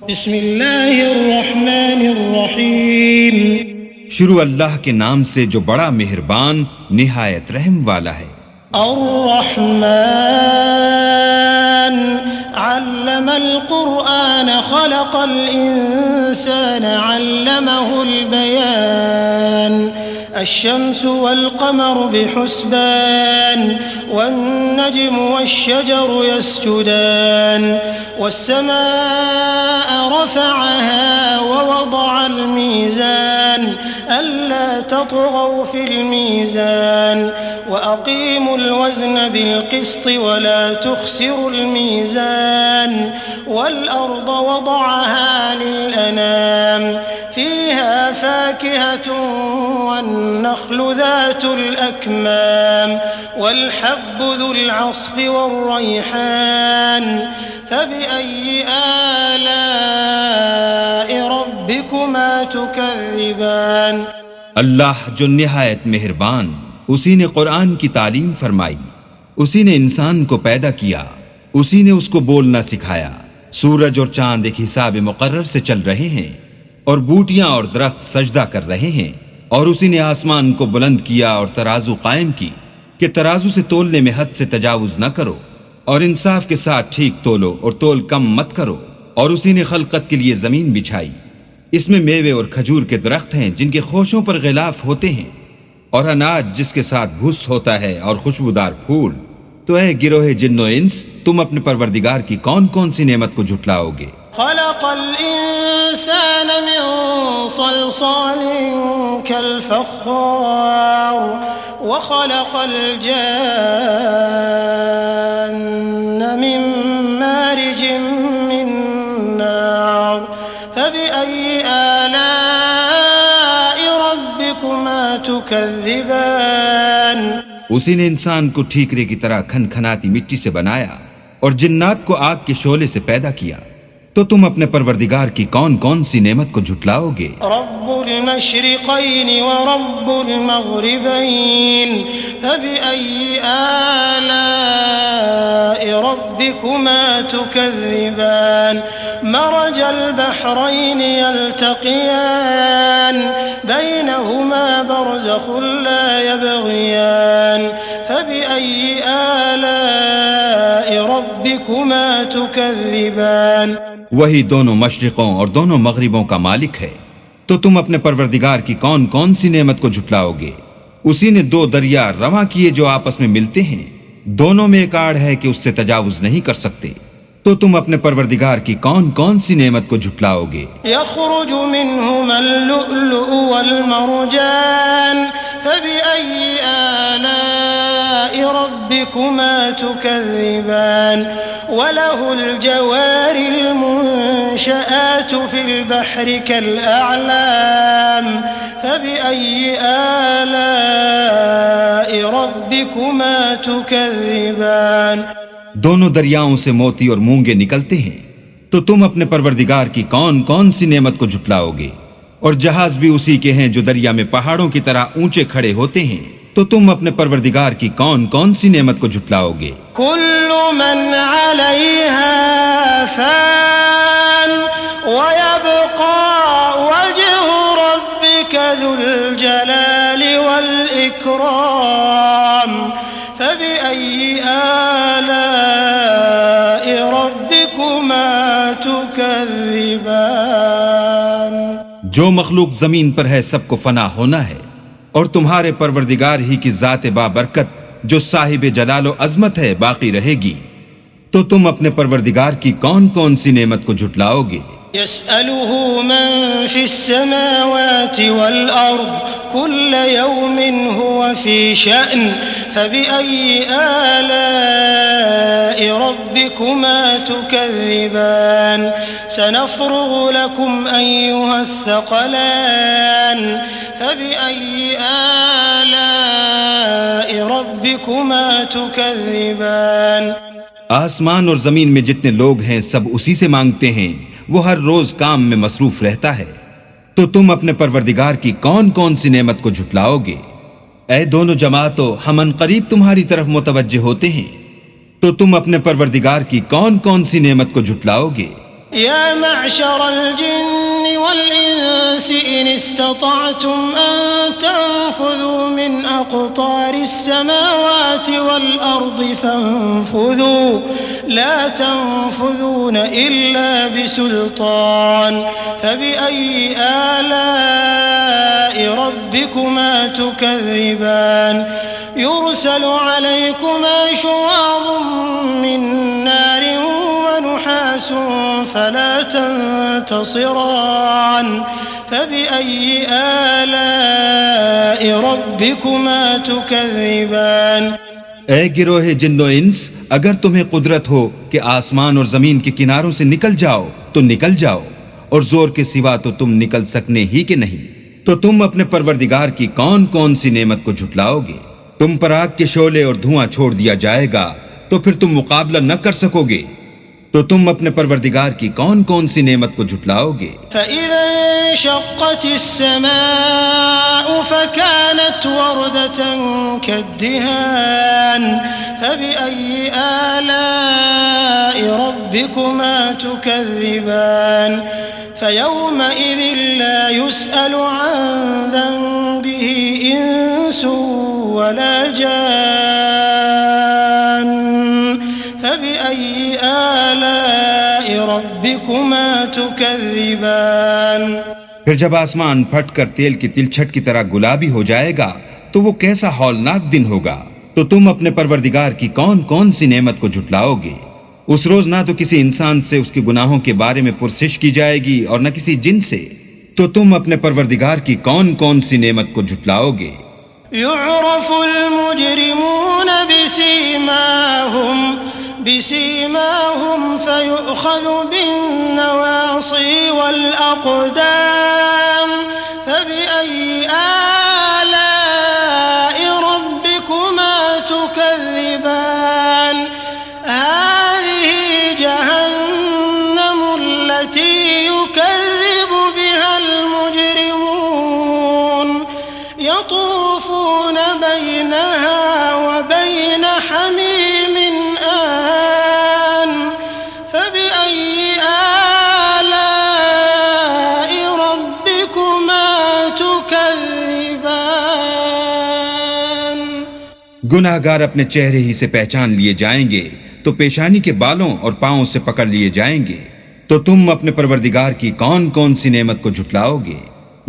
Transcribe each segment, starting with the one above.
بسم اللہ الرحمن الرحیم. شروع اللہ کے نام سے جو بڑا مہربان نہایت رحم والا ہے. الرحمن علم القرآن خلق الإنسان علمه البيان الشمس والقمر بحسبان والنجم والشجر يسجدان والسماء رفعها ووضع الميزان ألا تطغوا في الميزان وأقيموا الوزن بالقسط ولا تخسروا الميزان والأرض وضعها للأنام فيها فاكهة والنخل ذات الأكمام والحب ذو العصف والريحان فبأي آلاء ربكما تكذبان. اللہ جو نہایت مہربان، اسی نے قرآن کی تعلیم فرمائی، اسی نے انسان کو پیدا کیا، اسی نے اس کو بولنا سکھایا. سورج اور چاند ایک حساب مقرر سے چل رہے ہیں اور بوٹیاں اور درخت سجدہ کر رہے ہیں، اور اسی نے آسمان کو بلند کیا اور ترازو قائم کی کہ ترازو سے تولنے میں حد سے تجاوز نہ کرو اور انصاف کے ساتھ ٹھیک تولو اور تول کم مت کرو. اور اسی نے خلقت کے لیے زمین بچھائی، اس میں میوے اور کھجور کے درخت ہیں جن کے خوشوں پر غلاف ہوتے ہیں، اور اناج جس کے ساتھ بھس ہوتا ہے اور خوشبودار پھول. تو اے گروہ جن و انس، تم اپنے پروردگار کی کون کون سی نعمت کو جھٹلاؤ گے؟ خلق الإنسان من صلصال كالفخار وخلق الجان من مارج من نار فبأي آلاء ربكما تكذبان. اسی نے انسان کو ٹھیکرے کی طرح کھنکھناتی مٹی سے بنایا اور جنات کو آگ کے شعلے سے پیدا کیا. تو تم اپنے پروردگار کی کون کون سی نعمت کو جھٹلاؤ گے؟ رب المشرقین ورب المغربین فبأي آلاء ربكما تكذبان. مرج البحرين يلتقيان بينهما برزخ لا يبغيان فبأي آلاء ربكما تكذبان. وہی دونوں مشرقوں اور دونوں مغربوں کا مالک ہے. تو تم اپنے پروردگار کی کون کون سی نعمت کو جھٹلاؤ گے؟ اسی نے دو دریا رواں کیے جو آپس میں ملتے ہیں، دونوں میں ایک آڑ ہے کہ اس سے تجاوز نہیں کر سکتے. تو تم اپنے پروردگار کی کون کون سی نعمت کو جھٹلاؤ گے؟ يخرج منهما اللؤلؤ والمرجان فبأي آلاء ربكما تكذبان. وله الجوار المنشآت في البحر كالأعلام فبأي آلاء ربكما تكذبان. دونوں دریاؤں سے موتی اور مونگے نکلتے ہیں. تو تم اپنے پروردگار کی کون کون سی نعمت کو جھٹلاؤ گے؟ اور جہاز بھی اسی کے ہیں جو دریا میں پہاڑوں کی طرح اونچے کھڑے ہوتے ہیں. تو تم اپنے پروردگار کی کون کون سی نعمت کو جھٹلاؤ گے؟ كل من عليها فان ويبقى وجه ربك ذو الجلال والإكرام فبأي آلاء ربكما تكذبان. جو مخلوق زمین پر ہے سب کو فنا ہونا ہے، اور تمہارے پروردگار ہی کی ذات بابرکت جو صاحب جلال و عظمت ہے باقی رہے گی. تو تم اپنے پروردگار کی کون کون سی نعمت کو جھٹلاؤ گے؟ يسأله من في السماوات والأرض كل يوم هو في شأن فبأي آلاء ربكما تكذبان. سنفرغ لكم أيها الثقلان فبأي آلاء ربكما تكذبان. آسمان اور زمین میں جتنے لوگ ہیں سب اسی سے مانگتے ہیں، وہ ہر روز کام میں مصروف رہتا ہے. تو تم اپنے پروردگار کی کون کون سی نعمت کو جھٹلاؤ گے؟ اے دونوں جماعتوں، ہم عنقریب تمہاری طرف متوجہ ہوتے ہیں. تو تم اپنے پروردگار کی کون کون سی نعمت کو جھٹلاؤ گے؟ يا معشر الجن والإنس إن استطعتم أن تنفذوا من أقطار السماوات والأرض فانفذوا لا تنفذون إلا بسلطان فبأي آلاء ربكما تكذبان يرسل عليكما شواظ من نار ونحاس فلا تنتصران فبأي آلاء ربكما تكذبان اے گروہ جن و انس، اگر تمہیں قدرت ہو کہ آسمان اور زمین کے کناروں سے نکل جاؤ تو نکل جاؤ، اور زور کے سوا تو تم نکل سکنے ہی کہ نہیں، تو تم اپنے پروردگار کی کون کون سی نعمت کو جھٹلاؤ گے؟ تم پر آگ کے شعلے اور دھواں چھوڑ دیا جائے گا تو پھر تم مقابلہ نہ کر سکو گے، تو تم اپنے پروردگار کی کون کون سی نعمت کو جھٹلاؤ گے؟ فَإِذَا انشَقَّتِ السَّمَاءُ فَكَانَتْ وَرْدَةً كَالدِّهَانِ فَبِأَيِّ آلَاءِ رَبِّكُمَا تُكَذِّبَانِ فَيَوْمَئِذٍ لَا يُسْأَلُ عَنْ ذَنبِهِ إِنسٌ وَلَا جَانٌّ فَبِأَيِّ آلاء ربكما تكذبان پھر جب آسمان پھٹ کر تیل کی تلچھٹ کی طرح گلابی ہو جائے گا تو وہ کیسا ہولناک دن ہوگا، تو تم اپنے پروردگار کی کون کون سی نعمت کو جھٹلاؤ گے؟ اس روز نہ تو کسی انسان سے اس کے گناہوں کے بارے میں پرسش کی جائے گی اور نہ کسی جن سے، تو تم اپنے پروردگار کی کون کون سی نعمت کو جھٹلاؤ گے؟ يعرف المجرمون بسيماهم فيؤخذ بالنواصي والأقدام فبأي آلاء ربكما تكذبان هذه جهنم التي يكذب بها المجرمون يطوفون بينها وبين حميم آن فبأي آلاء ربكما تكذبان گناہ گار اپنے چہرے ہی سے پہچان لیے جائیں گے تو پیشانی کے بالوں اور پاؤں سے پکڑ لیے جائیں گے، تو تم اپنے پروردگار کی کون کون سی نعمت کو جھٹلاؤ گے؟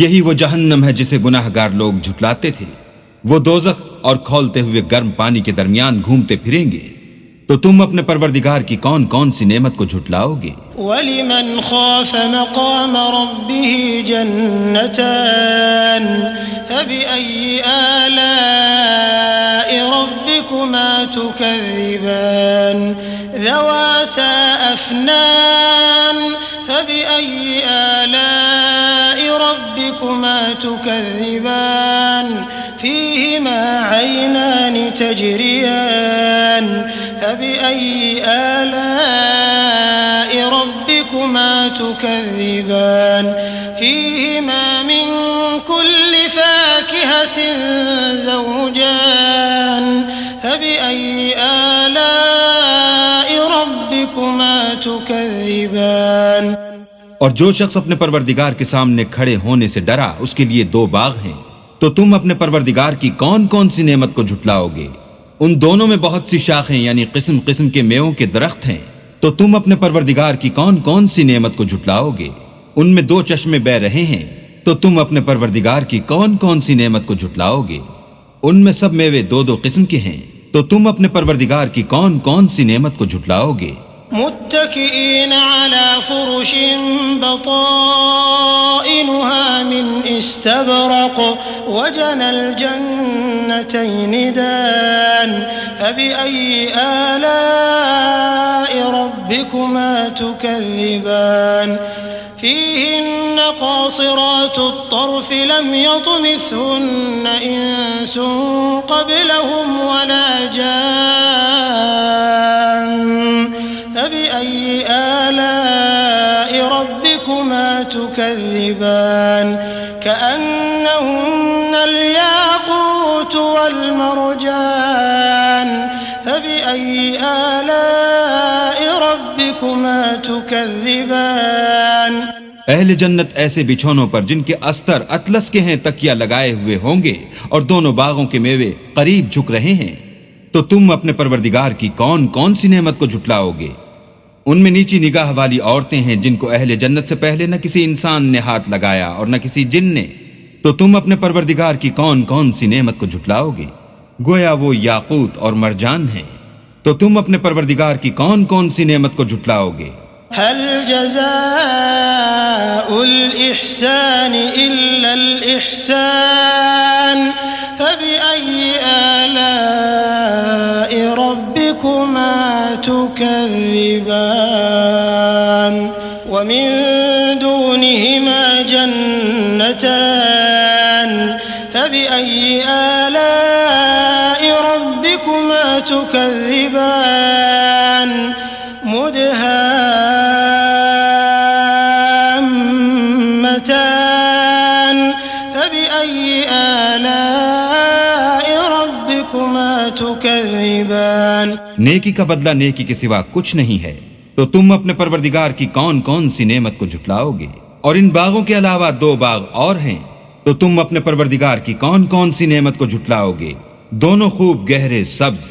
یہی وہ جہنم ہے جسے گناہ گار لوگ جھٹلاتے تھے، وہ دوزخ اور کھولتے ہوئے گرم پانی کے درمیان گھومتے پھریں گے، تو تم اپنے پروردگار کی کون کون سی نعمت کو جھٹلاؤ گے؟ وَلِمَنْ خَافَ مَقَامَ رَبِّهِ جَنَّتَانِ فَبِأَيِّ آلَاءِ رَبِّكُمَا تُكَذِّبَانِ ذَوَاتَا أَفْنَانٍ فَبِأَيِّ آلَاءِ رَبِّكُمَا تُكَذِّبَانِ فِيهِمَا عَيْنَانِ تَجْرِيَانِ فَبِأَيِّ آلَاءِ رَبِّكُمَا تُكَذِّبَانِ فِيهِمَا مِن كُلِّ فَاكِهَةٍ زَوْجَانِ فَبِأَيِّ آلَاءِ رَبِّكُمَا تُكَذِّبَانِ اور جو شخص اپنے پروردگار کے سامنے کھڑے ہونے سے ڈرا اس کے لیے دو باغ ہیں، تو تم اپنے پروردگار کی کون کون سی نعمت کو جھٹلاؤ گے؟ ان دونوں میں بہت سی شاخیں یعنی قسم قسم کے میووں کے درخت ہیں، تو تم اپنے پروردگار کی کون کون سی نعمت کو جھٹلاؤ گے؟ ان میں دو چشمے بہ رہے ہیں، تو تم اپنے پروردگار کی کون کون سی نعمت کو جھٹلاؤ گے؟ ان میں سب میوے دو دو قسم کے ہیں، تو تم اپنے پروردگار کی کون کون سی نعمت کو جھٹلاؤ گے؟ متكئين على فرش بطائنها من استبرق وجنى الجنتين دان فبأي آلاء ربكما تكذبان فيهن قاصرات الطرف لم يطمثهن إنس قبلهم ولا جان فبأي آلاء ربكما تكذبان كأنهن الياقوت والمرجان فبأي آلاء ربكما تكذبان تكذبان اہل جنت ایسے بچھونوں پر جن کے استر اطلس کے ہیں تکیہ لگائے ہوئے ہوں گے اور دونوں باغوں کے میوے قریب جھک رہے ہیں، تو تم اپنے پروردگار کی کون کون سی نعمت کو جھٹلاؤ گے؟ ان میں نیچی نگاہ والی عورتیں ہیں جن کو اہل جنت سے پہلے نہ کسی انسان نے ہاتھ لگایا اور نہ کسی جن نے، تو تم اپنے پروردگار کی کون کون سی نعمت کو جھٹلاؤ گے؟ گویا وہ یاقوت اور مرجان ہیں، تو تم اپنے پروردگار کی کون کون سی نعمت کو جھٹلاؤ گے؟ هل جزاء الإحسان إلا الإحسان فبأي آلاء ربكما تكذبان ومن دونهما جنتان فبأي آلاء ربكما تكذبان مدهامتان فبأي آلاء ربكما تكذبان نیکی کا بدلہ نیکی کے سوا کچھ نہیں ہے، تو تم اپنے پروردگار کی کون کون سی نعمت کو جھٹلاؤ گے؟ اور ان باغوں کے علاوہ 2 باغ اور ہیں، تو تم اپنے پروردگار کی کون کون سی نعمت کو جھٹلاؤ گے؟ دونوں خوب گہرے سبز،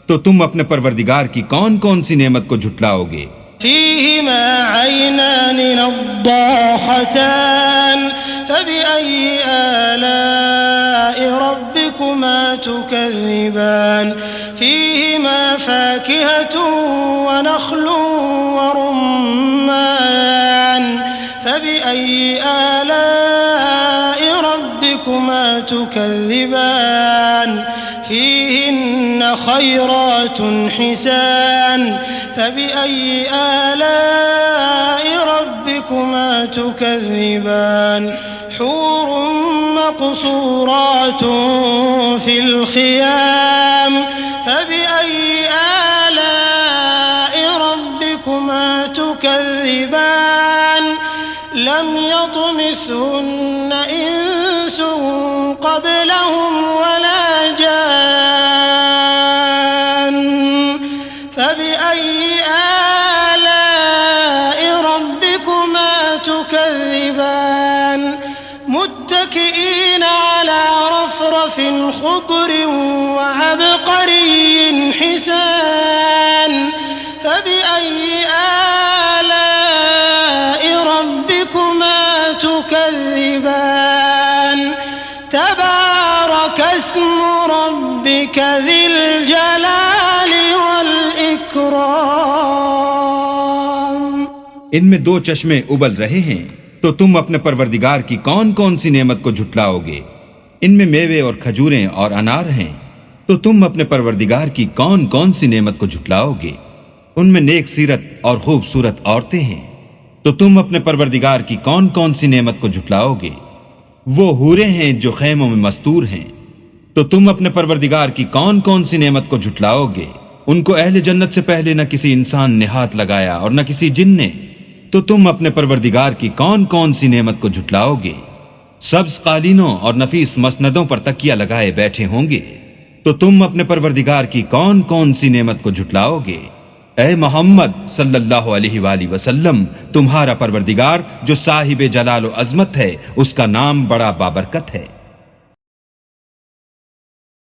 تو تم اپنے پروردگار کی کون کون سی نعمت کو جھٹلاؤ گے؟ فيهما عينان نضاختان فبأي آلاء ربكما تكذبان فيهما فاكهة ونخل ورمان فبأي آلاء ربكما تكذبان فيهن خيرات حسان فبأي آلاء ربكما تكذبان حور مقصورات في الخيام فبأي آلاء ربكما تكذبان لم يطمثهن إنس قبلهم ولا جان فبأي آلاء ربكما تكذبان متكئين على رفرف خضر وعبقري حسان فبأي آلاء ربكما تكذبان تبارك اسم ربك ذي الجلال والإكرام ان میں 2 چشمے ابل رہے ہیں، تو تم اپنے پروردگار کی کون کون سی نعمت کو جھٹلاؤ گے؟ ان میں میوے اور کھجوریں اور انار ہیں، تو تم اپنے پروردگار کی کون کون سی نعمت کو جھٹلاؤ گے؟ ان میں نیک سیرت اور خوبصورت عورتیں ہیں، تو تم اپنے پروردگار کی کون کون سی نعمت کو جھٹلاؤ گے؟ وہ حوریں ہیں جو خیموں میں مستور ہیں، تو تم اپنے پروردگار کی کون کون سی نعمت کو جھٹلاؤ گے؟ ان کو اہل جنت سے پہلے نہ کسی انسان نے ہاتھ لگایا اور نہ کسی جن نے، تو تم اپنے پروردگار کی کون کون سی نعمت کو جھٹلاؤ گے؟ سبز قالینوں اور نفیس مسندوں پر تکیہ لگائے بیٹھے ہوں گے، تو تم اپنے پروردگار کی کون کون سی نعمت کو جھٹلاؤ گے؟ اے محمد صلی اللہ علیہ وآلہ وسلم، تمہارا پروردگار جو صاحب جلال و عظمت ہے، اس کا نام بڑا بابرکت ہے۔